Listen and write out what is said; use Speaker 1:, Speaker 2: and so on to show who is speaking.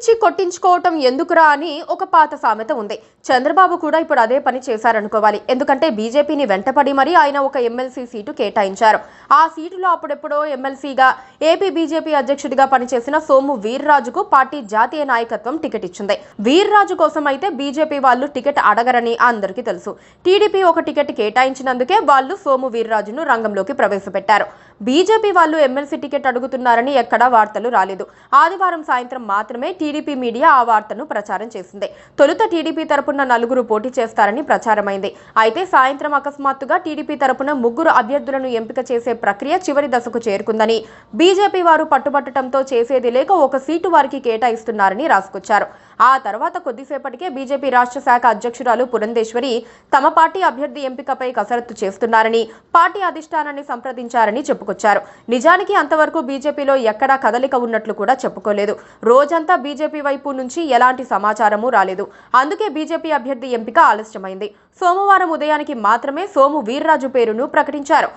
Speaker 1: ఇచ్చి కొట్టించుకోవటం ఎందుకురా అని ఒక పాత సామెత ఉంది. చంద్రబాబు కూడా ఇప్పుడు అదే పని చేశారనుకోవాలి. ఎందుకంటే బీజేపీని వెంటపడి మరీ ఆయన ఒక ఎమ్మెల్సీ సీటు కేటాయించారు. ఆ సీటులో అప్పుడెప్పుడో ఎమ్మెల్సీగా ఏపీ బీజేపీ అధ్యక్షుడిగా పనిచేసిన సోము వీర్రాజుకు పార్టీ జాతీయ నాయకత్వం టికెట్ ఇచ్చింది. వీర్రాజు కోసం అయితే బీజేపీ వాళ్ళు టికెట్ అడగరని అందరికీ తెలుసు. టీడీపీ ఒక టికెట్ కేటాయించినందుకే వాళ్ళు సోము వీర్రాజును రంగంలోకి ప్రవేశపెట్టారు. బీజేపీ వాళ్ళు ఎమ్మెల్సీ టికెట్ అడుగుతున్నారని ఎక్కడా వార్తలు రాలేదు. ఆదివారం సాయంత్రం మాత్రమే టీడీపీ మీడియా ఆ వార్తను ప్రచారం చేసింది. తొలుత టీడీపీ తరపున 4 పోటీ చేస్తారని ప్రచారమైంది. అయితే సాయంత్రం అకస్మాత్తుగా టీడీపీ తరపున 3 అభ్యర్థులను ఎంపిక చేసే ప్రక్రియ చివరి దశకు చేరుకుందని, బీజేపీ వారు పట్టుబట్టడంతో చేసేది లేక ఒక సీటు వారికి కేటాయిస్తున్నారని రాసుకొచ్చారు. ఆ తర్వాత కొద్దిసేపటికే బీజేపీ రాష్ట్ర శాఖ అధ్యక్షురాలు పురంధేశ్వరి తమ పార్టీ అభ్యర్థి ఎంపికపై కసరత్తు చేస్తున్నారని, పార్టీ అధిష్టానాన్ని సంప్రదించారని చెప్పుకొచ్చారు. నిజానికి అంతవరకు బీజేపీలో ఎక్కడా కదలిక ఉన్నట్లు కూడా చెప్పుకోలేదు. రోజంతా బీజేపీ వైపు నుంచి ఎలాంటి సమాచారమూ రాలేదు. అందుకే బీజేపీ అభ్యర్థి ఎంపిక ఆలస్యమైంది. సోమవారం ఉదయానికి మాత్రమే సోము వీర్రాజు పేరును ప్రకటించారు.